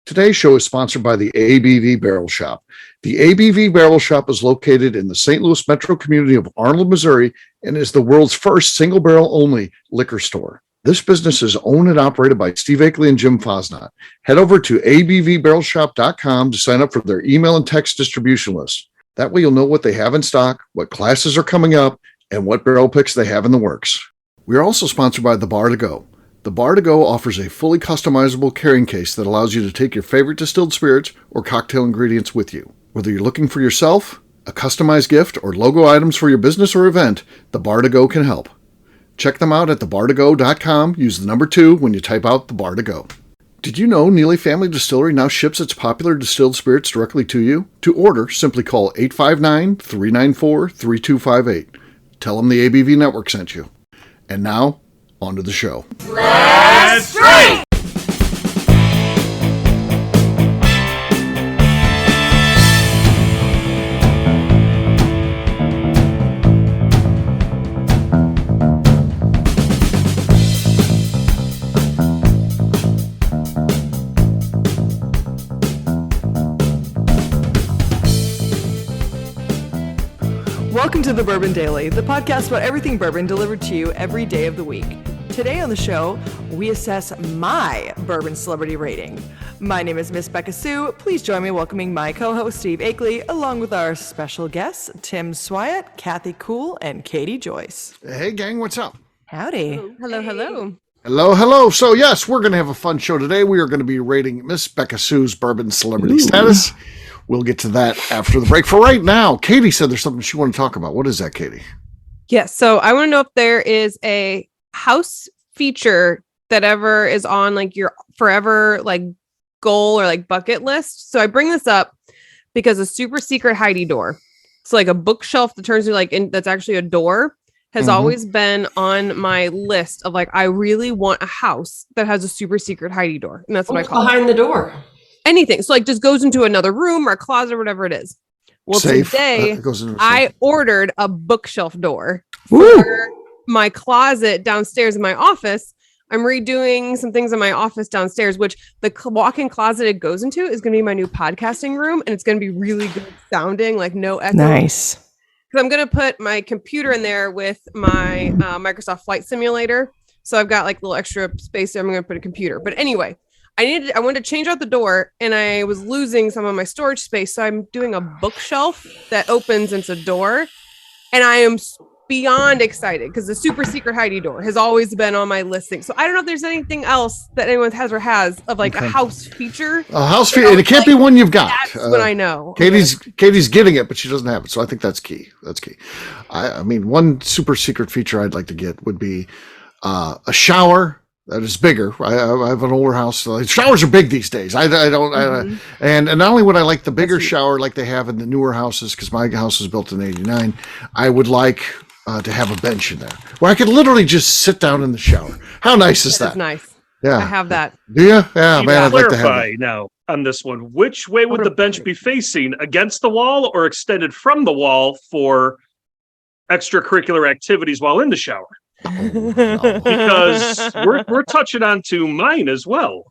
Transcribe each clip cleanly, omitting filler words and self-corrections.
Today's show is sponsored by the ABV Barrel Shop. The ABV Barrel Shop is located in the St. Louis metro community of Arnold, Missouri, and is the world's first single barrel only liquor store. This business is owned and operated by Steve Akeley and Jim Fosnot. Head over to abvbarrelshop.com to sign up for their email and text distribution list. That way you'll know what they have in stock, what classes are coming up, and what barrel picks they have in the works. We are also sponsored by The Bar to Go. The Bar to Go offers a fully customizable carrying case that allows you to take your favorite distilled spirits or cocktail ingredients with you. Whether you're looking for yourself, a customized gift, or logo items for your business or event, The Bar to Go can help. Check them out at thebar2go.com. Use the number 2 when you type out The Bar to Go. Did you know Neely Family Distillery now ships its popular distilled spirits directly to you? To order, simply call 859-394-3258. Tell them the ABV Network sent you. And now, on to the show. Let's drink! Welcome to the Bourbon Daily, the podcast about everything bourbon delivered to you every day of the week. Today on the show, we assess my bourbon celebrity rating. My name is Miss Beka Sue. Please join me in welcoming my co-host Steve Akeley, along with our special guests, Tim Swyat, Kathy Cool, and Katie Joyce. Hey gang, what's up? Howdy. Hello, hello. Hello. So yes, we're going to have a fun show today. We are going to be rating Miss Beka Sue's bourbon celebrity status. We'll get to that after the break. For right now, Katie said there's something she wanted to talk about. What is that, Katie? Yes, so I want to know if there is a house feature that ever is on like your forever like goal or like bucket list. So I bring this up because a super secret Heidi door, so like a bookshelf that turns into like that's actually a door, has always been on my list of like I really want a house that has a super secret Heidi door, and that's what I call behind the door. Anything. So like just goes into another room or a closet or whatever it is. Well, Safe. Today Goes I ordered a bookshelf door for my closet downstairs in my office. I'm redoing some things in my office downstairs, which the walk-in closet it goes into is going to be my new podcasting room. And it's going to be really good sounding, like no echo. Nice. Because I'm going to put my computer in there with my Microsoft Flight Simulator. So I've got like a little extra space there. I'm going to put a computer. But anyway, I wanted to change out the door and I was losing some of my storage space. So I'm doing a bookshelf that opens into a door, and I am beyond excited because the super secret Heidi door has always been on my listing. So I don't know if there's anything else that anyone has of like a house feature. A house feature, and it can't be one you've got. That's what I know. Katie's getting it, but she doesn't have it. So I think that's key. I mean, one super secret feature I'd like to get would be a shower that is bigger. I have an older house. So showers are big these days. And not only would I like the bigger shower like they have in the newer houses, because my house was built in '89, I would like to have a bench in there where I could literally just sit down in the shower. How nice is that? That's nice. Yeah. I have that. Do you? Yeah, man, I'd like to have Clarify that. now on this one. Which way would the bench be facing? Against the wall or extended from the wall for extracurricular activities while in the shower? No. Because we're touching on to mine as well.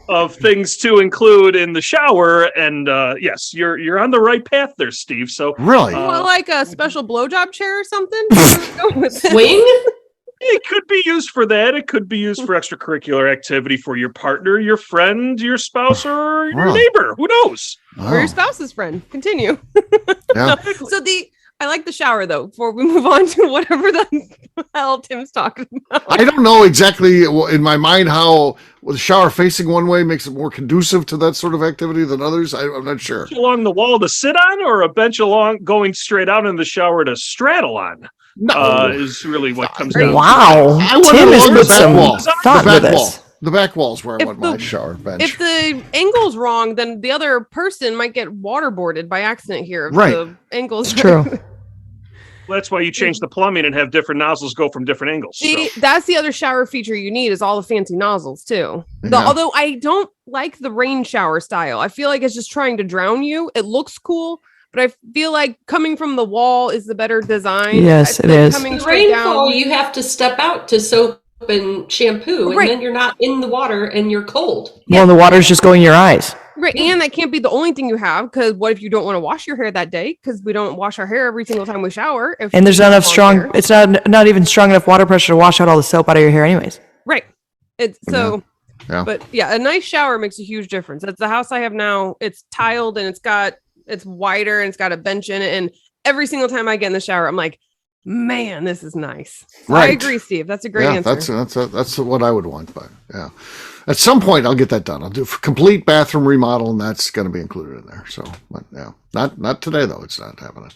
Of things to include in the shower, and yes, you're on the right path there, Steve. So Really? Like a special blowjob chair or something? Swing? it could be used for that. It could be used for extracurricular activity for your partner, your friend, your spouse, or your neighbor. Who knows? Or your spouse's friend. Continue. Yeah. So I like the shower though. Before we move on to whatever the hell Tim's talking about. I don't know exactly in my mind how the shower facing one way makes it more conducive to that sort of activity than others. I'm not sure. Along the wall to sit on, or a bench along going straight out in the shower to straddle on? No. Is really what comes down. Wow. I want Tim has along put the back some wall. thought The into back this. wall. The back wall's where I If want the- my shower bench. If the angle's wrong, then the other person might get waterboarded by accident here. If Right. The angle's It's true. Well, that's why you change the plumbing and have different nozzles go from different angles. See, So. that's the other shower feature you need is all the fancy nozzles too. Yeah. Although I don't like the rain shower style. I feel like it's just trying to drown you. It looks cool, but I feel like coming from the wall is the better design. Yes, I it feel like is. Coming The straight rainfall, down. you have to step out to soak and shampoo, and Right. then you're not in the water and you're cold. Well, the water's just going in your eyes. Right. And that can't be the only thing you have, because what if you don't want to wash your hair that day? Because we don't wash our hair every single time we shower. And there's not enough long strong, hair. it's not even strong enough water pressure to wash out all the soap out of your hair anyways. Right. It's so, Yeah. but yeah, a nice shower makes a huge difference. That's the house I have now. It's tiled and it's wider and it's got a bench in it. And every single time I get in the shower, I'm like, man, this is nice. Right. I agree, Steve. That's a great answer. That's what I would want. But yeah, at some point I'll get that done. I'll do a complete bathroom remodel, and that's going to be included in there. So, but yeah, not today though. It's not happening.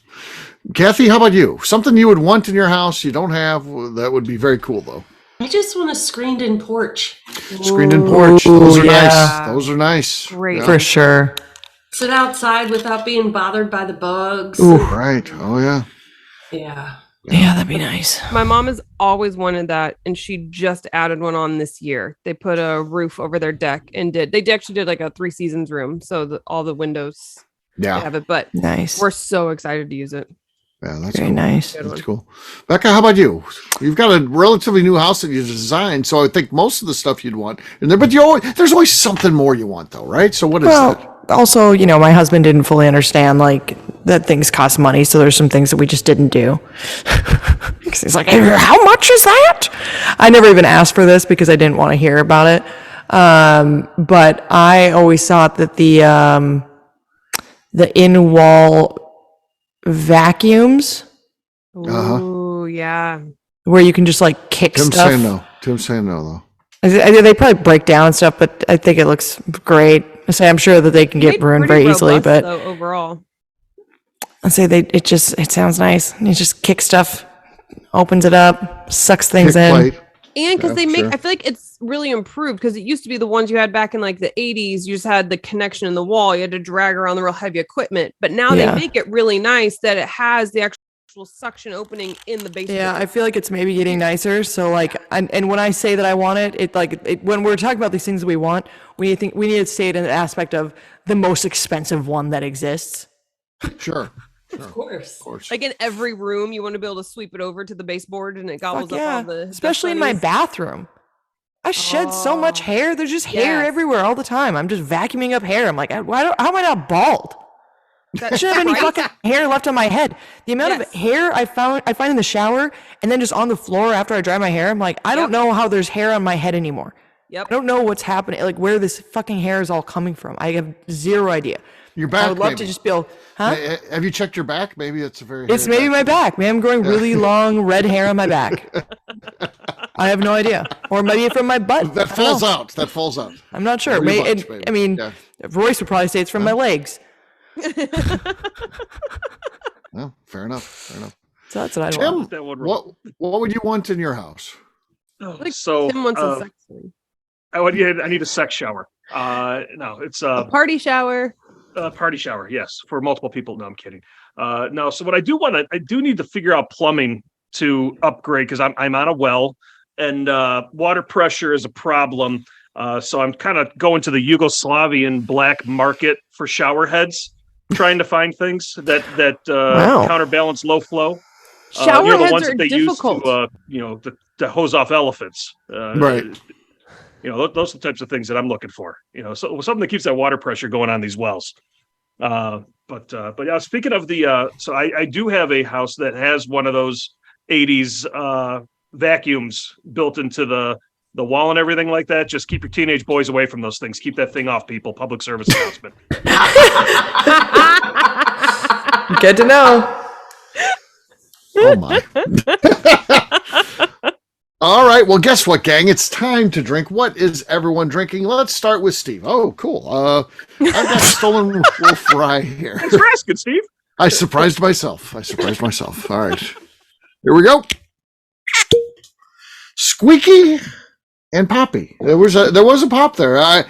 Kathy, how about you? Something you would want in your house you don't have that would be very cool though. I just want a screened-in porch. Screened-in porch. Those are yeah. nice. Those are nice. Great. For sure. Sit outside without being bothered by the bugs. Right. Oh yeah. Yeah. Yeah, that'd be nice. My mom has always wanted that, and she just added one on this year. They put a roof over their deck and they actually did like a 3 seasons room, so all the windows Yeah. have it. But Nice. we're so excited to use it. Yeah. That's Very cool. nice. Good That's one. cool. Becca, how about you? You've got a relatively new house that you designed, so I think most of the stuff you'd want in there, but there's always something more you want though, right? So what is that? Well, also, my husband didn't fully understand like that things cost money, so there's some things that we just didn't do. 'Cause he's like, "Hey, how much is that?" I never even asked for this because I didn't want to hear about it. But I always thought that the in-wall vacuums Uh-huh. Ooh, yeah. where you can just like kick Tim's stuff. saying no. Tim's saying no though. They probably break down and stuff, but I think it looks great. I'm sure that they can get Made ruined pretty very easily, robust, but though, overall. I say it sounds nice. You just kick stuff, opens it up, sucks things Kick in. plate. And because Yeah, sure. I feel like it's really improved, because it used to be the ones you had back in like the 80s. You just had the connection in the wall. You had to drag around the real heavy equipment. But now Yeah. they make it really nice that it has the actual suction opening in the basement. Yeah, I feel like it's maybe getting nicer. So like, and when I say that I want it, when we're talking about these things that we want, we need to say it in the aspect of the most expensive one that exists. Sure. Of course. Of course. Like in every room, you want to be able to sweep it over to the baseboard and it gobbles Fuck up yeah, all the especially in my dust bathroom. I shed so much hair. There's just hair Yes. everywhere all the time. I'm just vacuuming up hair. I'm like, how am I not bald? I shouldn't have any Right? fucking hair left on my head. The amount of Yes. hair I find in the shower and then just on the floor after I dry my hair, I'm like, I don't know how there's hair on my head anymore. Yep. I don't know what's happening, like where this fucking hair is all coming from. I have zero idea. Your back. I would love maybe. to just be able, huh? Have you checked your back? Maybe it's a very. It's hairy maybe my back. Maybe I'm growing really long red hair on my back. I have no idea. Or maybe from my butt. That I don't falls know. out. That falls out. I'm not sure. Pretty May- much, and- maybe. I mean, Yeah. Royce would probably say it's from my legs. Well, fair enough. Fair enough. So that's what I Tim, want. That would roll. what would you want in your house? Like So Tim wants a sex thing. I need a sex shower. No, it's A party shower. a party shower. Yes, for multiple people. No, I'm kidding. No. So what I do I do need to figure out plumbing to upgrade, because I'm on a well, and water pressure is a problem. So I'm kind of going to the Yugoslavian black market for shower heads, trying to find things that Wow. counterbalance low flow. Shower the heads ones are that they difficult. use to hose off elephants. Right. Those are the types of things that I'm looking for. So something that keeps that water pressure going on these wells. But yeah, speaking of so I do have a house that has one of those 80s vacuums built into the wall and everything like that. Just keep your teenage boys away from those things. Keep that thing off, people. Public service announcement. Good to know. Oh my. All right. Well, guess what, gang? It's time to drink. What is everyone drinking? Let's start with Steve. Oh, cool. I've got Stolen Wolf Rye here. Thanks for asking, Steve. I surprised myself. All right. Here we go. Squeaky and Poppy. There was a pop there. I'm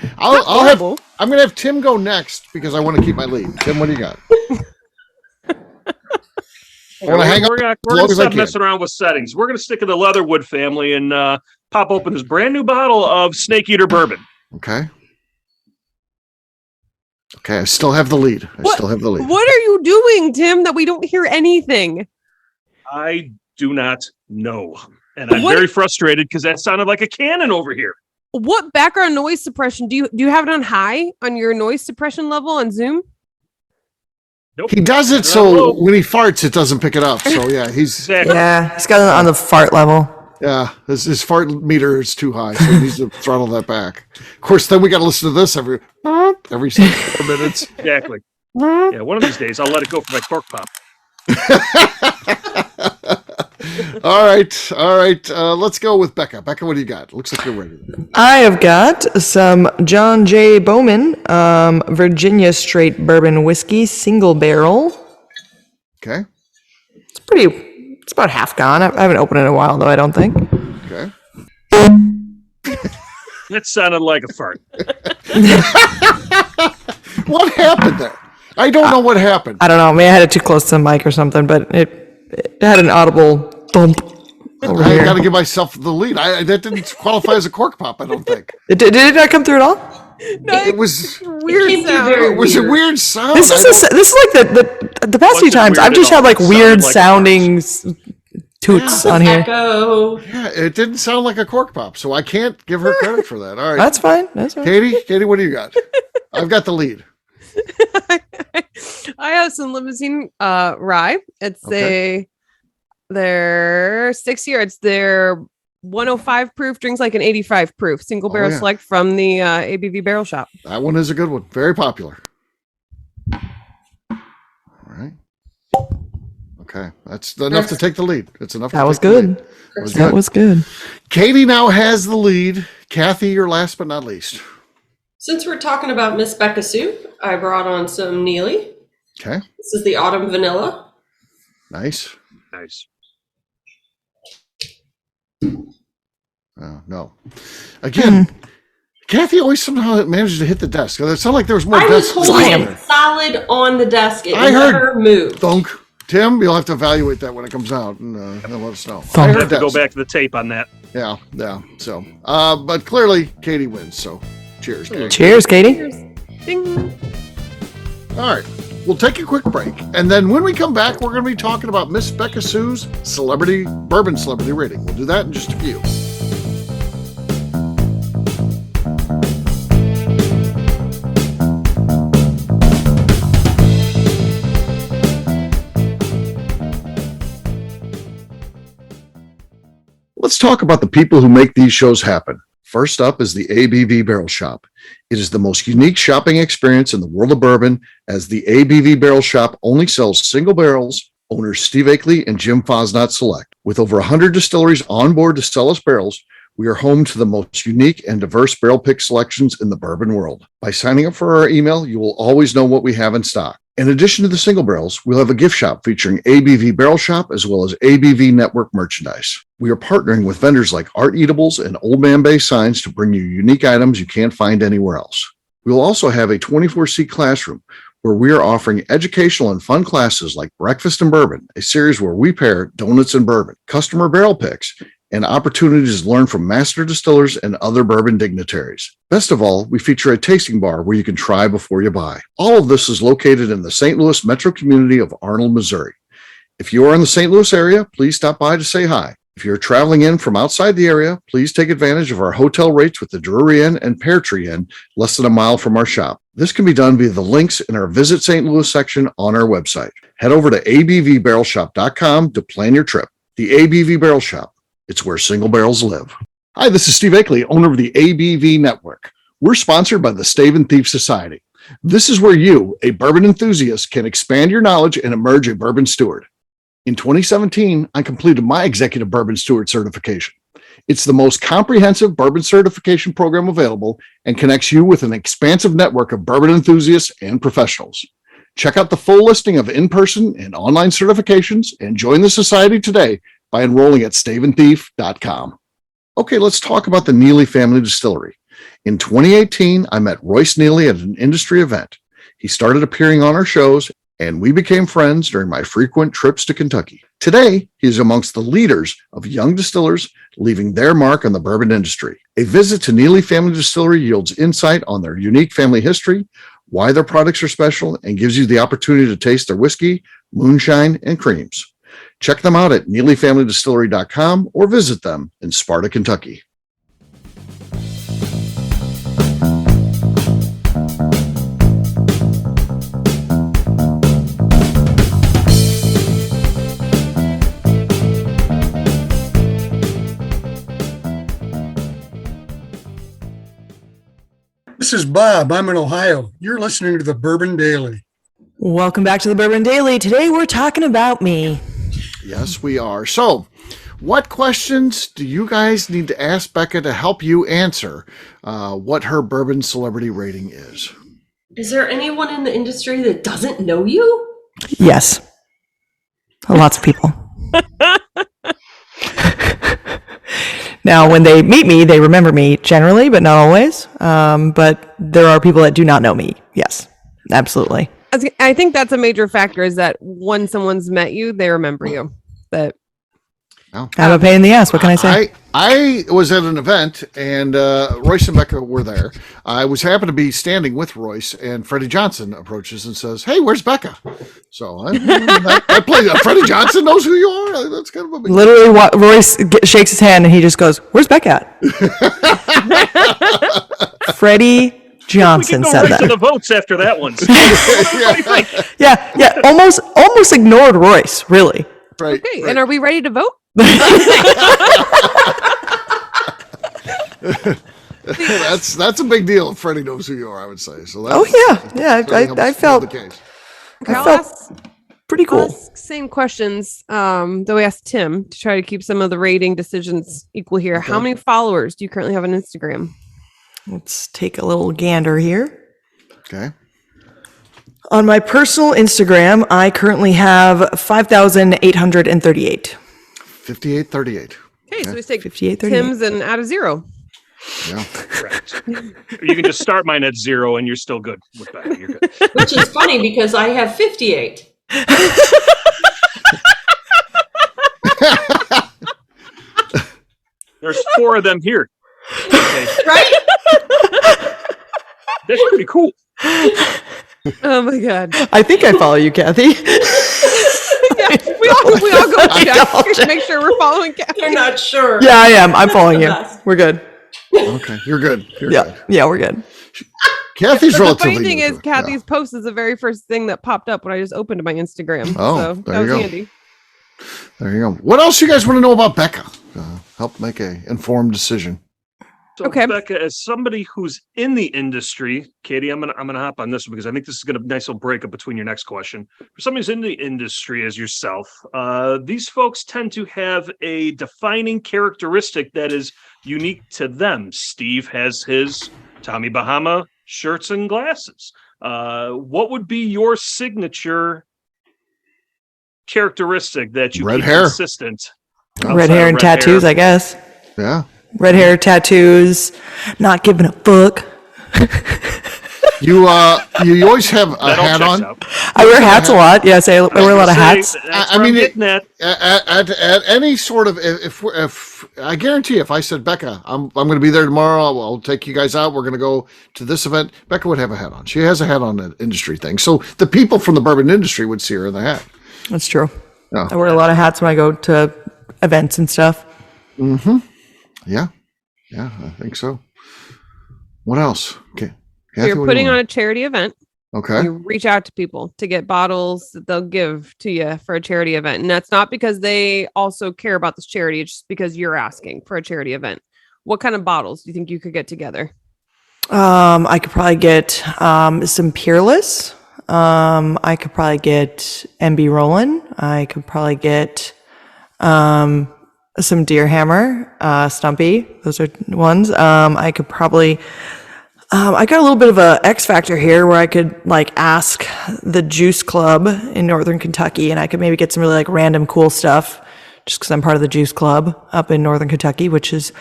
gonna have Tim go next because I want to keep my lead. Tim, what do you got? We're long gonna as I stop can. messing around with settings. We're gonna stick in the Leatherwood family and pop open this brand new bottle of Snake Eater bourbon. Okay. I still have the lead. What are you doing, Tim, that we don't hear anything? I do not know. And I'm very frustrated because that sounded like a cannon over here. What background noise suppression do you have it on high on your noise suppression level on Zoom? Nope. He does it so when he farts, it doesn't pick it up. So yeah, he's He's got it on the fart level. yeah, his fart meter is too high, so he needs to throttle that back. Of course, then we got to listen to this every 4 minutes. Exactly. Yeah, one of these days I'll let it go for my cork pop. All right. Let's go with Beka. Beka, what do you got? Looks like you're ready. I have got some John J. Bowman Virginia Straight Bourbon Whiskey Single Barrel. Okay. It's about half gone. I haven't opened it in a while, though, I don't think. Okay. That sounded like a fart. What happened there? I don't know what happened. I don't know. Maybe I had it too close to the mic or something, but it had an audible thump over I here. got to give myself the lead. That didn't qualify as a cork pop, I don't think. Did it not come through at all? No, It was weird came through sound. very it was a weird sound. This is like the past few Wasn't times weird I've just at all. had like It sounded weird like a sounding toots on here. Echo. Yeah, it didn't sound like a cork pop, so I can't give her credit for that. All right. That's fine. That's fine. Katie, what do you got? I've got the lead. I have some limousine rye. It's their 6 year. It's their 105 proof, drinks like an 85 proof single barrel yeah. select from the ABV Barrel Shop. That one is a good one. Very popular. All right. Okay. That's enough to take the lead. It's enough. That to was take the lead. good. That was That good. was good. Katie now has the lead. Kathy, you're last but not least. Since we're talking about Miss Beka Soup, I brought on some Neely. Okay. This is the Autumn Vanilla. Nice. Nice. Oh, no. Again, Kathy always somehow manages to hit the desk. It sounded like there was more I was desk. holding it solid on the desk. It I heard never moved. Thunk. Tim, you'll have to evaluate that when it comes out and let us know. Thunk. I I heard have to go desk. back to the tape on that. Yeah. So, but clearly Katie wins. So, cheers. Katie. Cheers, Katie. Ding. All right. We'll take a quick break. And then when we come back, we're going to be talking about Miss Beka Sue's bourbon celebrity rating. We'll do that in just a few. Let's talk about the people who make these shows happen. First up is the ABV Barrel Shop. It is the most unique shopping experience in the world of bourbon, as the ABV Barrel Shop only sells single barrels. Owners Steve Akeley and Jim Fosnot select. With over 100 distilleries on board to sell us barrels, we are home to the most unique and diverse barrel pick selections in the bourbon world. By signing up for our email, you will always know what we have in stock. In addition to the single barrels, we'll have a gift shop featuring ABV Barrel Shop as well as ABV Network merchandise. We are partnering with vendors like Art Eatables and Old Man Bay Signs to bring you unique items you can't find anywhere else. We will also have a 24-seat classroom where we are offering educational and fun classes like Breakfast and Bourbon, a series where we pair donuts and bourbon, customer barrel picks, and opportunities to learn from master distillers and other bourbon dignitaries. Best of all, we feature a tasting bar where you can try before you buy. All of this is located in the St. Louis metro community of Arnold, Missouri. If you are in the St. Louis area, please stop by to say hi. If you're traveling in from outside the area, please take advantage of our hotel rates with the Drury Inn and Pear Tree Inn, less than a mile from our shop. This can be done via the links in our Visit St. Louis section on our website. Head over to abvbarrelshop.com to plan your trip. The ABV Barrel Shop. It's where single barrels live. Hi, this is Steve Akeley, owner of the ABV Network. We're sponsored by the Stave and Thief Society. This is where you, a bourbon enthusiast, can expand your knowledge and emerge a bourbon steward. In 2017, I completed my Executive Bourbon Steward certification. It's the most comprehensive bourbon certification program available and connects you with an expansive network of bourbon enthusiasts and professionals. Check out the full listing of in-person and online certifications and join the society today by enrolling at staveandthief.com. Okay, let's talk about the Neely Family Distillery. In 2018, I met Royce Neely at an industry event. He started appearing on our shows, and we became friends during my frequent trips to Kentucky. Today, he is amongst the leaders of young distillers leaving their mark on the bourbon industry. A visit to Neely Family Distillery yields insight on their unique family history, why their products are special, and gives you the opportunity to taste their whiskey, moonshine, and creams. Check them out at neelyfamilydistillery.com or visit them in Sparta, Kentucky. This is Bob. I'm in Ohio. You're listening to the Bourbon Daily. Welcome back to the Bourbon Daily. Today we're talking about me. Yes, we are. So, what questions do you guys need to ask Beka to help you answer what her bourbon celebrity rating is? Is there anyone in the industry that doesn't know you? Yes. Lots of people. Now, when they meet me, they remember me generally, but not always. But there are people that do not know me. Yes, absolutely. I think that's a major factor is that when someone's met you, they remember you. That I'm a pain in the ass. What can I say? I was at an event and Royce and Beka were there. I was happened to be standing with Royce, and Freddie Johnson approaches and says, "Hey, where's Beka?" So I play. Freddie Johnson knows who you are. That's kind of a big Literally, Royce shakes his hand and he just goes, "Where's Beka at?" Freddie Johnson we said right that. to the votes after that one. Yeah, almost ignored Royce. Really. right. okay. Right. And are we ready to vote? That's a big deal if Freddie knows who you are, I would say. So Oh yeah. I felt the case. Okay, I I'll felt ask- pretty I'll cool. ask same questions that we asked Tim to try to keep some of the rating decisions equal here. Okay. How many followers do you currently have on Instagram? Let's take a little gander here. Okay. On my personal Instagram, I currently have 5,838. 5838. Okay, so we take 5838. Tim's and add a 0. Yeah. Correct. You can just start mine at 0 and you're still good with that. You're good. Which is funny because I have 58. There's 4 of them here. Okay. Right? That's pretty cool. Oh my god. I think I follow you, Kathy. Yeah, we all go I check double to make sure we're following Kathy. You're not sure. Yeah, I am. I'm following you. Yes. We're good. Okay. You're good. You're good. Yeah, we're good. Kathy's But the relatively funny thing new is, to it. Kathy's post is the very first thing that popped up when I just opened my Instagram. Oh, so there that you was go. handy. There you go. What else you guys want to know about Beka? Help make a informed decision. So, Okay. Beka, as somebody who's in the industry, Katie, I'm gonna hop on this one because I think this is gonna be a nice little breakup between your next question. For somebody who's in the industry as yourself, these folks tend to have a defining characteristic that is unique to them. Steve has his Tommy Bahama shirts and glasses. What would be your signature characteristic that you Red keep hair. consistent? Red outside hair of and red tattoos, hair? I guess. Yeah. Red hair, tattoos, not giving a fuck. You always have a That all hat checks on. out. I wear hats a lot. Yes, I wear a lot of hats. That's I where mean, I'm getting at. At any sort of if I guarantee if I said Beka, I'm going to be there tomorrow. I'll take you guys out. We're going to go to this event. Beka would have a hat on. She has a hat on an industry thing. So the people from the bourbon industry would see her in the hat. That's true. Yeah. I wear a lot of hats when I go to events and stuff. Yeah. Yeah, I think so. What else? Okay. So you're putting on a charity event. Okay. You reach out to people to get bottles that they'll give to you for a charity event. And that's not because they also care about this charity. It's just because you're asking for a charity event. What kind of bottles do you think you could get together? I could probably get some Peerless. I could probably get MB Rollin. I could probably get some Deer Hammer, Stumpy. Those are ones. I could probably. I got a little bit of a X factor here where I could like ask the Juice Club in Northern Kentucky, and I could maybe get some really like random cool stuff, just because I'm part of the Juice Club up in Northern Kentucky, which is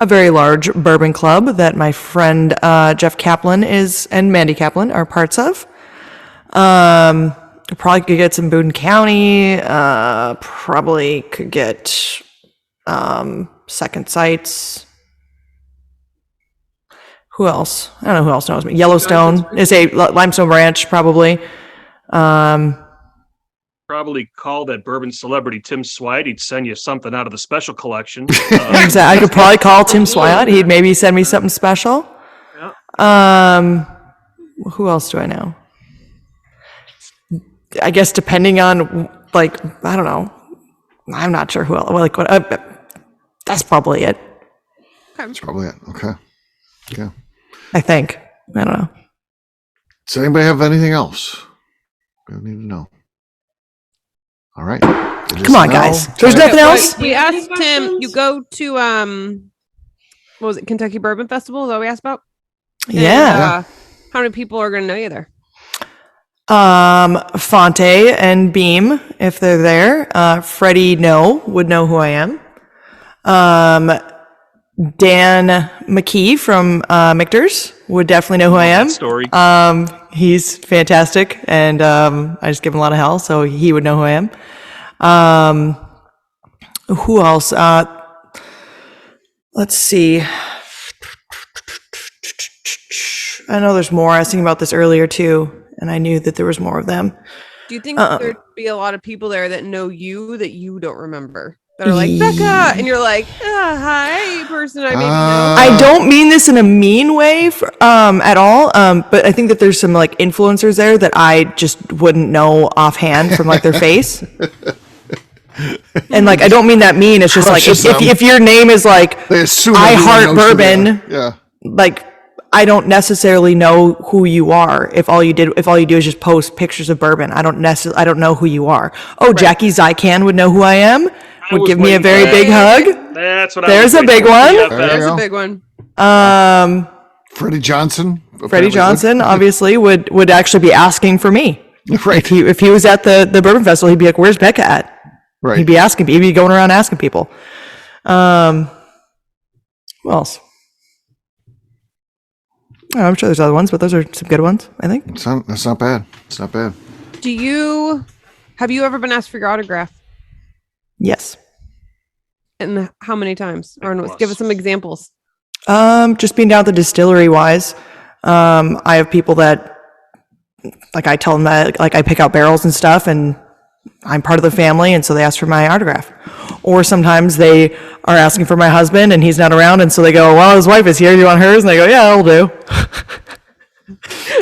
a very large bourbon club that my friend Jeff Kaplan and Mandy Kaplan are parts of. Probably could get some Boone County. Probably could get Second Sights. Who else? I don't know who else knows me. Yellowstone is a Limestone Branch, probably. probably call that bourbon celebrity Tim Swide. He'd send you something out of the special collection. Exactly. I could probably call Tim Swyatt. He'd maybe send me something special. Who else do I know? I guess depending on, like, I don't know. I'm not sure who else. Like, that's probably it. That's probably it. Okay. Yeah. I think. I don't know. Does anybody have anything else we need to know? All right. Come on, guys. There's nothing else? We asked Tim, you go to, what was it, Kentucky Bourbon Festival? Is that what we asked about? Yeah. And, how many people are going to know you there? Fonte and Beam, if they're there. Freddie would know who I am. Dan McKee from Michter's would definitely know who I am. Story. He's fantastic, and I just give him a lot of hell, so he would know who I am. Who else? Let's see. I know there's more. I was thinking about this earlier too, and I knew that there was more of them. Do you think there'd be a lot of people there that know you that you don't remember? That are like, Beka! And you're like, hi, person I maybe know. I don't mean this in a mean way at all, but I think that there's some like influencers there that I just wouldn't know offhand from like their face. And like, I don't mean that mean. It's just like, if your name is like, They assume I everyone heart knows who they bourbon, are. Yeah. like, I don't necessarily know who you are if all you do is just post pictures of bourbon. I don't know who you are. Oh, Jackie Zycan would know who I am. Would give me a very big hug. That's what There's a big one. There's a big one. Freddie Johnson. Freddie Johnson obviously would actually be asking for me. Right. If he was at the Bourbon Festival, he'd be like, "Where's Beka at?" Right. He'd be going around asking people. Who else? Oh, I'm sure there's other ones, but those are some good ones, I think. That's not bad. It's not bad. Have you ever been asked for your autograph? Yes. And how many times? Or give us some examples. Just being down at the distillery wise, I have people that, like, I tell them that, like, I pick out barrels and stuff, and I'm part of the family, and so they ask for my autograph. Or sometimes they are asking for my husband, and he's not around, and so they go, well, his wife is here, do you want hers? And I go, yeah, I'll do.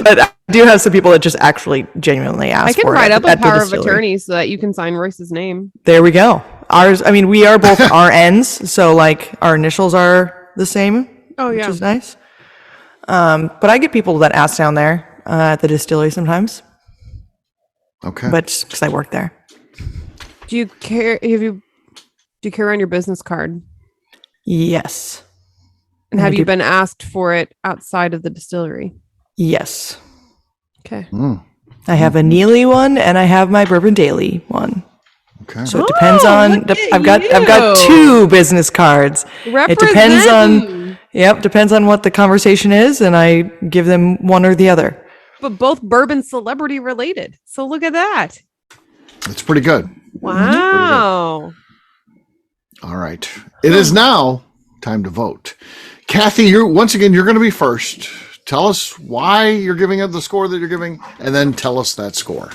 But I do have some people that just actually genuinely ask for it. I can write up a power of attorney so that you can sign Royce's name. There we go. We are both RNs, so like our initials are the same. Oh, yeah. Which is nice. But I get people that ask down there at the distillery sometimes. Okay. But just because I work there. Do you carry around your business card? Yes. And have you been asked for it outside of the distillery? Yes. Okay. I have a Neely one and I have my Bourbon Daily one. Okay. So it depends on. I've got two business cards. It depends on what the conversation is, and I give them one or the other. But both bourbon celebrity related. So look at that. It's pretty good. Wow. All right. It is now time to vote. Kathy, you're going to be first. Tell us why you're giving it the score that you're giving, and then tell us that score.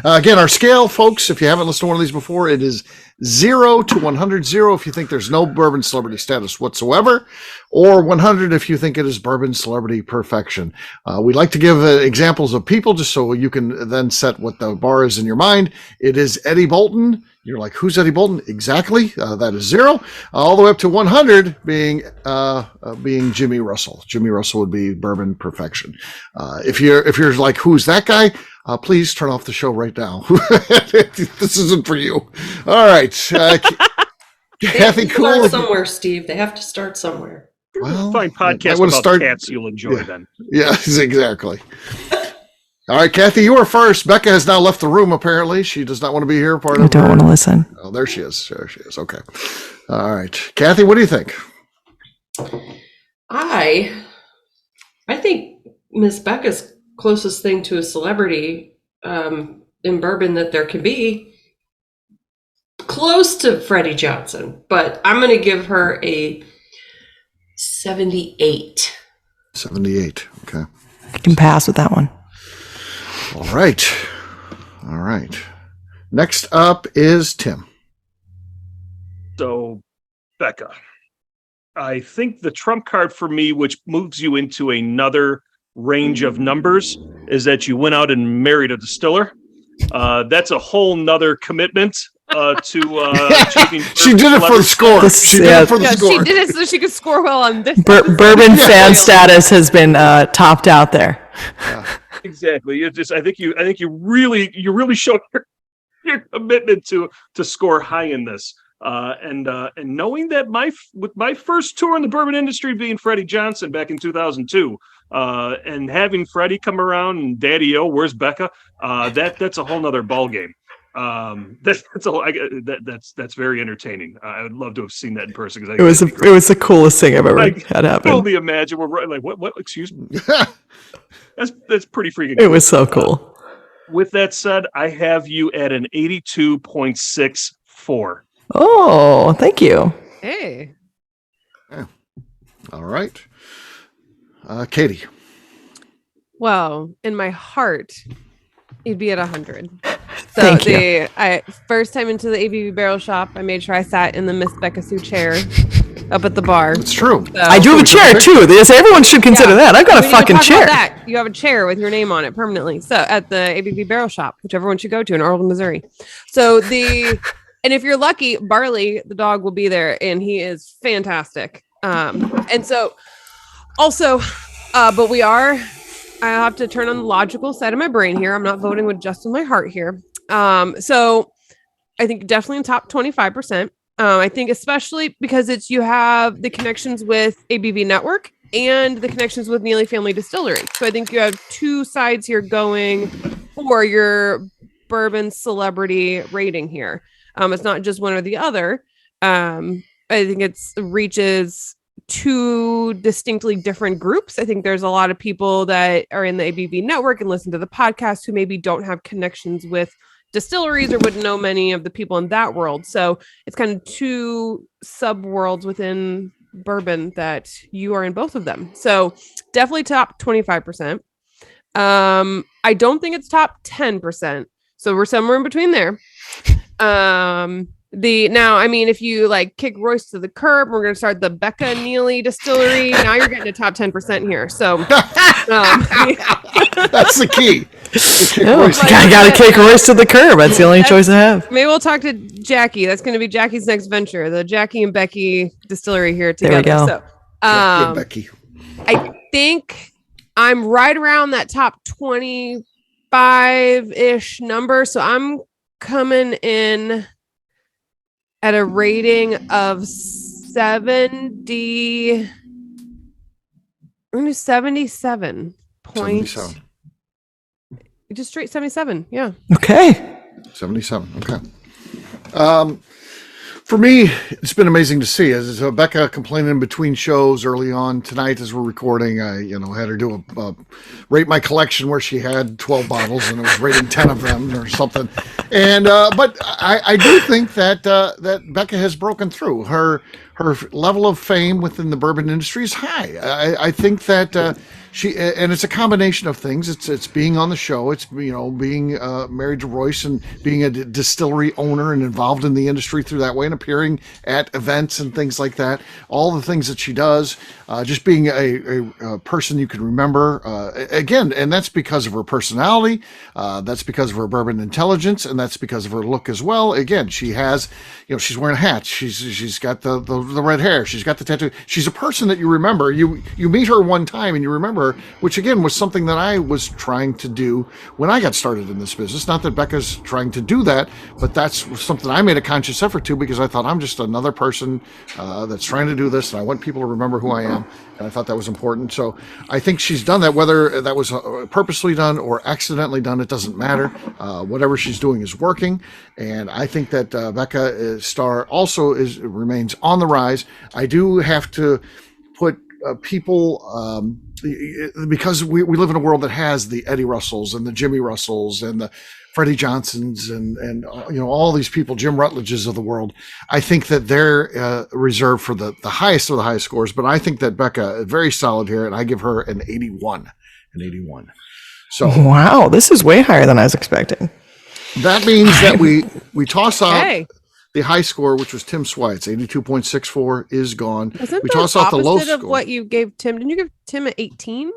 Again, our scale, folks, if you haven't listened to one of these before, it is 0 to 100. 0 if you think there's no bourbon celebrity status whatsoever, or 100 if you think it is bourbon celebrity perfection. We like to give examples of people just so you can then set what the bar is in your mind. It is Eddie Bolton. You're like, who's Eddie Bolton? Exactly. That is 0. All the way up to 100 being Jimmy Russell. Jimmy Russell would be bourbon perfection. If you're like, who's that guy? Please turn off the show right now. This isn't for you. All right. Kathy, cool. Start somewhere, Steve. They have to start somewhere. Well, Find podcasts about cats you'll enjoy then. Yes, exactly. All right, Kathy, you are first. Beka has now left the room, apparently. She does not want to be here. I don't want to listen. Oh, there she is. There she is. Okay. All right. Kathy, what do you think? I think Miss Beka's closest thing to a celebrity in bourbon that there can be, close to Freddie Johnson, but I'm going to give her a 78. 78. Okay. I can pass with that one. All right. All right. Next up is Tim. So, Beka, I think the trump card for me, which moves you into another range of numbers, is that you went out and married a distiller. That's a whole nother commitment to achieving. She did it for the score. She did it for the score. She did it so she could score well on this. Bourbon fan status has been topped out there. Exactly. I think you really showed your commitment to score high in this. And knowing that with my first tour in the bourbon industry being Freddie Johnson back in 2002, and having Freddie come around and Daddy O, where's Beka? That's a whole nother ball game. That's very entertaining. I would love to have seen that in person. It was the coolest thing I've ever had happen. Totally imagine we're like, what? Excuse me. That's pretty freaking. It was so cool. With that said, I have you at an 82.64. Oh, thank you. Hey. Yeah. All right. Katie. Well, in my heart, you'd be at 100. So Thank you. First time into the ABV Barrel Shop, I made sure I sat in the Miss Beka Sue chair up at the bar. It's true. So, I do have a chair too. Everyone should consider that. I've got a fucking chair. That. You have a chair with your name on it permanently. So at the ABV Barrel Shop, which everyone should go to in Arlington, Missouri. So and if you're lucky, Barley, the dog, will be there, and he is fantastic. And so also, but I have to turn on the logical side of my brain here. I'm not voting with just in my heart here. So I think definitely in top 25%. I think especially because you have the connections with ABV Network and the connections with Neely Family Distillery. So I think you have two sides here going for your bourbon celebrity rating here. It's not just one or the other. I think it reaches two distinctly different groups. I think there's a lot of people that are in the ABV network and listen to the podcast who maybe don't have connections with distilleries or wouldn't know many of the people in that world. So it's kind of two sub worlds within bourbon that you are in both of them. So definitely top 25%. I don't think it's top 10%. So we're somewhere in between there. If you like kick Royce to the curb, we're going to start the Beka Neely distillery. Now you're getting a top 10% here. So that's the key. I got to kick Royce to the curb. That's the only choice I have. Maybe we'll talk to Jackie. That's going to be Jackie's next venture, the Jackie and Becky distillery here together. There we go. So, Becky. I think I'm right around that top 25-ish number. So I'm coming in at a rating of 70. I'm going to 77 points. 77. Just straight 77. Yeah. Okay. 77. Okay. For me, it's been amazing to see. As Beka complaining in between shows early on tonight as we're recording, I had her do a rate my collection where she had 12 bottles and it was rating 10 of them or something. And but I do think that that Beka has broken through. Her level of fame within the bourbon industry is high. I think that and it's a combination of things. It's being on the show. It's being married to Royce and being a distillery owner and involved in the industry through that way and appearing at events and things like that. All the things that she does, just being a person you can remember. Again, and that's because of her personality. That's because of her bourbon intelligence, and that's because of her look as well. Again, she has, she's wearing a hat. She's got the red hair. She's got the tattoo. She's a person that you remember. You meet her one time and you remember her, which again was something that I was trying to do when I got started in this business. Not that Beka's trying to do that, but that's something I made a conscious effort to because I thought I'm just another person that's trying to do this, and I want people to remember who I am. And I thought that was important. So I think she's done that, whether that was purposely done or accidentally done, it doesn't matter. Whatever she's doing is working. And I think that Beka Star also remains on the rise. I do have to put people, because we live in a world that has the Eddie Russells and the Jimmy Russells and the Freddie Johnsons and all these people, Jim Rutledges of the world. I think that they're reserved for the highest of the highest scores, but I think that Beka is very solid here, and I give her an 81. So wow, this is way higher than I was expecting. That means that we toss out Hey, the high score, which was Tim Swites, 82.64 is gone. wasn't We the toss out the low opposite of score. what you gave Tim? Didn't you give Tim an 18?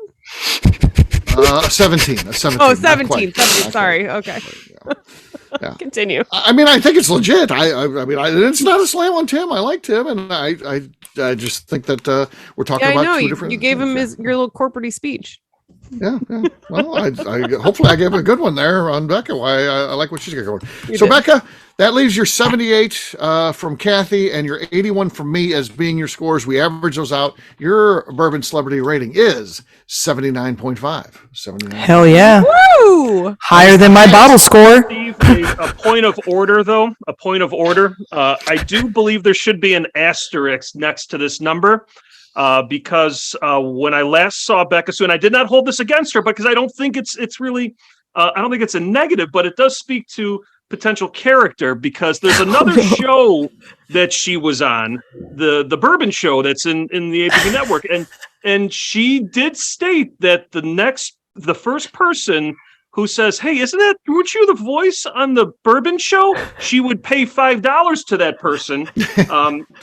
17. A 17. Oh, not 17. quite. 17. Not Sorry. quite. Okay. Yeah. Continue. I mean, I think it's legit. I mean, it's not a slam on Tim. I like Tim, and I just think that we're talking Yeah, I about know. two You different. gave him things. your little corporate speach. Yeah. Well, I hopefully I gave a good one there on Beka. Why I like what she's got going. You So did. Beka, that leaves your 78 from Kathy and your 81 from me as being your scores. We average those out. Your bourbon celebrity rating is 79.5. 79. Hell yeah. Woo! Higher than my bottle score. Steve, a point of order, though. A point of order. I do believe there should be an asterisk next to this number. Because when I last saw Beka Sue, and I did not hold this against her, because I don't think it's really, I don't think it's a negative, but it does speak to potential character, because there's another show that she was on, the Bourbon show that's in the ABV network, and she did state that the first person who says, "Hey, weren't you the voice on the Bourbon show?" She would pay $5 to that person.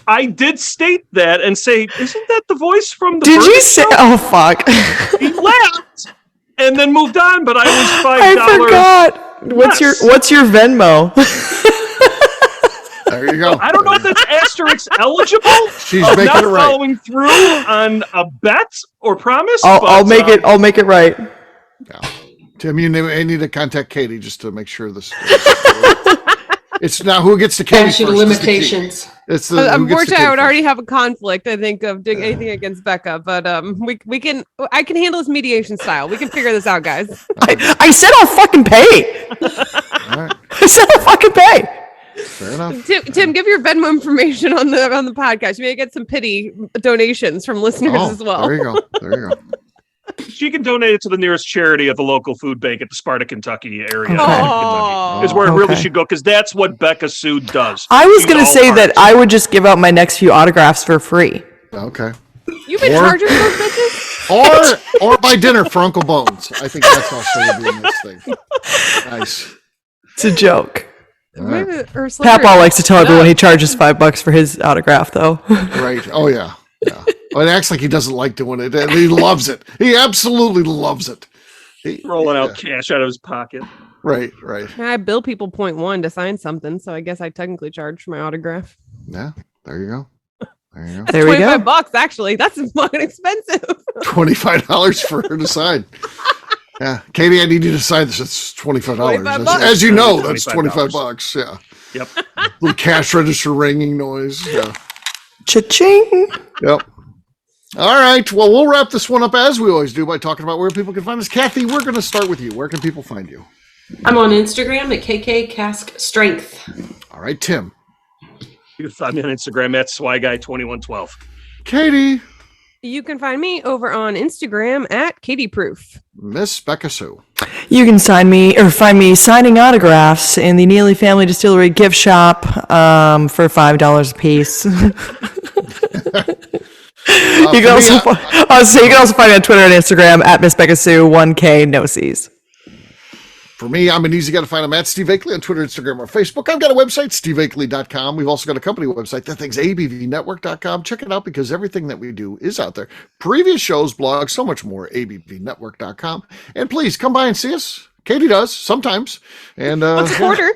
I did state that and say, "Isn't that the voice from the Did Bourbon you say? show?" Oh fuck! He laughed and then moved on, but I was I $5. forgot. What's your Venmo? There you go. I don't know if that's asterisk eligible. She's of making not it right. following through on a bet or promise. I'll but, make it. I'll make it right. Yeah. Tim, you need to contact Katie just to make sure this. It's not who gets to Katie Statute of first. is the key. limitations. It's the who gets to Unfortunately, Katie I would first. already have a conflict. I think of doing anything against Beka, but we can. I can handle this mediation style. We can figure this out, guys. I said I'll fucking pay. All right. I said I'll fucking pay. Fair enough. Tim, give your Venmo information on the podcast. You may get some pity donations from listeners Oh, as well. there you go. There you go. she can donate it to the nearest charity at the local food bank at the Sparta, Kentucky area. Okay. Oh. Is where it really Okay. should go, because that's what Beka Sue does. I was She's gonna all say that hearts. I would just give out my next few autographs for free. Okay. You've been Or- charging those bitches? Or buy dinner for Uncle Bones. I think that's how she'll be in this thing. Nice. It's a joke. All right. Maybe- or Papaw celebrity. likes to tell everyone he charges $5 for his autograph, though. Right. Oh yeah. Yeah. Well, it acts like he doesn't like doing it, and he loves it. He absolutely loves it. rolling out cash out of his pocket. Right. Right. I bill people 0.1 to sign something, so I guess I technically charge for my autograph. Yeah. There you go. There you go. There we go. $25 actually. That's fucking expensive. $25 for her to sign. Yeah, Katie, I need you to sign this. It's $25. $25. As you know, that's $25. $25. Yeah. Yep. Little cash register ringing noise. Yeah. Cha-ching. Yep. All right. Well, we'll wrap this one up as we always do by talking about where people can find us. Kathy, we're going to start with you. Where can people find you? I'm on Instagram at KK Cask Strength. All right, Tim. You can find me on Instagram at SwyGuy2112. Katie. You can find me over on Instagram at Katie Proof. Miss Beka Sue. You can find me signing autographs in the Neely Family Distillery gift shop for $5 a piece. You can also find me on Twitter and Instagram at Miss Beka Sue 1K no C's. For me, I'm an easy guy to find. I'm at Steve Akeley on Twitter, Instagram, or Facebook. I've got a website, steveakeley.com. We've also got a company website. That thing's abvnetwork.com. Check it out because everything that we do is out there. Previous shows, blogs, so much more, abvnetwork.com. And please come by and see us. Katie does sometimes. And Once a quarter.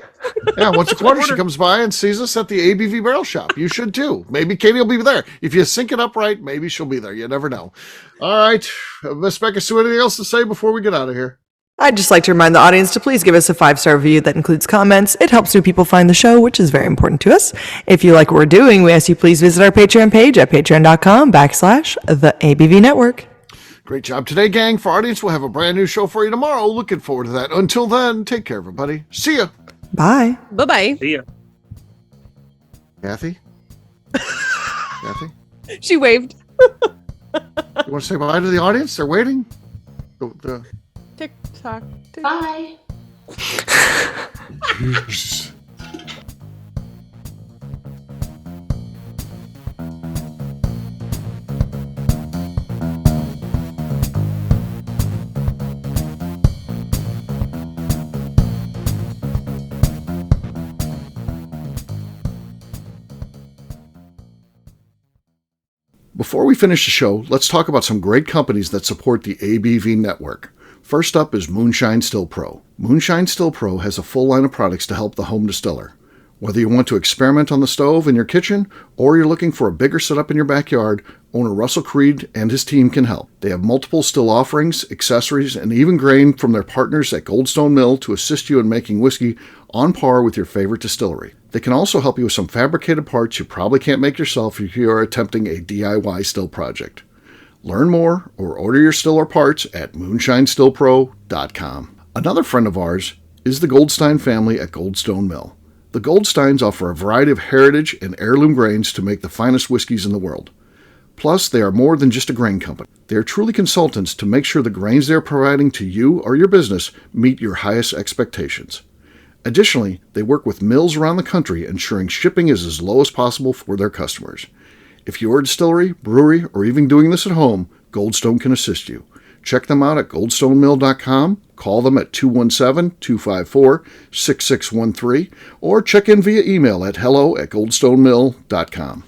Yeah, once a quarter she comes by and sees us at the ABV Barrel Shop. You should too. Maybe Katie will be there. If you sync it up right, maybe she'll be there. You never know. All right. Miss Beka Sue, anything else to say before we get out of here? I'd just like to remind the audience to please give us a 5-star review that includes comments. It helps new people find the show, which is very important to us. If you like what we're doing, we ask you please visit our Patreon page at patreon.com/the ABV Network. Great job today, gang. For our audience, we'll have a brand new show for you tomorrow. Looking forward to that. Until then, take care, everybody. See ya. Bye. Bye-bye. See ya. Kathy? Kathy? She waved. You want to say bye to the audience? They're waiting? Tick tock. Tick. Bye. Before we finish the show, let's talk about some great companies that support the ABV network. First up is Moonshine Still Pro. Moonshine Still Pro has a full line of products to help the home distiller. Whether you want to experiment on the stove in your kitchen or you're looking for a bigger setup in your backyard, owner Russell Creed and his team can help. They have multiple still offerings, accessories, and even grain from their partners at Goldstone Mill to assist you in making whiskey on par with your favorite distillery. They can also help you with some fabricated parts you probably can't make yourself if you are attempting a DIY still project. Learn more or order your still or parts at moonshinestillpro.com. Another friend of ours is the Goldstein family at Goldstone Mill. The Goldsteins offer a variety of heritage and heirloom grains to make the finest whiskeys in the world. Plus, they are more than just a grain company. They are truly consultants to make sure the grains they are providing to you or your business meet your highest expectations. Additionally, they work with mills around the country, ensuring shipping is as low as possible for their customers. If you're a distillery, brewery, or even doing this at home, Goldstone can assist you. Check them out at goldstonemill.com, call them at 217-254-6613, or check in via email at hello@goldstonemill.com.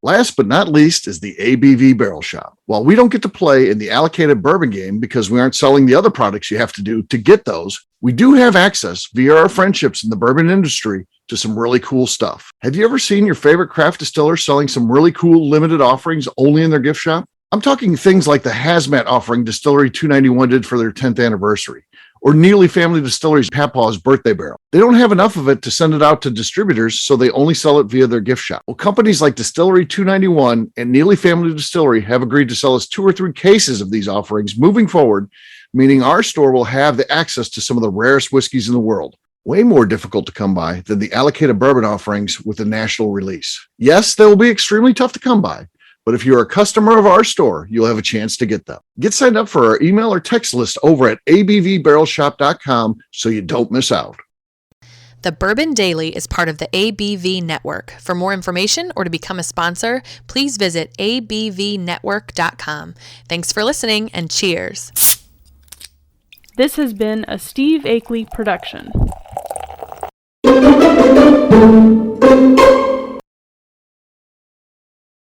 Last but not least is the ABV Barrel Shop. While we don't get to play in the allocated bourbon game because we aren't selling the other products you have to do to get those, we do have access via our friendships in the bourbon industry to some really cool stuff. Have you ever seen your favorite craft distiller selling some really cool limited offerings only in their gift shop? I'm talking things like the hazmat offering Distillery 291 did for their 10th anniversary, or Neely Family Distillery's Papaw's birthday barrel. They don't have enough of it to send it out to distributors, so they only sell it via their gift shop. Well, companies like Distillery 291 and Neely Family Distillery have agreed to sell us 2 or 3 cases of these offerings moving forward, meaning our store will have the access to some of the rarest whiskeys in the world. Way more difficult to come by than the allocated bourbon offerings with the national release. Yes, they will be extremely tough to come by, but if you're a customer of our store, you'll have a chance to get them. Get signed up for our email or text list over at abvbarrelshop.com so you don't miss out. The Bourbon Daily is part of the ABV Network. For more information or to become a sponsor, please visit abvnetwork.com. Thanks for listening and cheers. This has been a Steve Akeley production.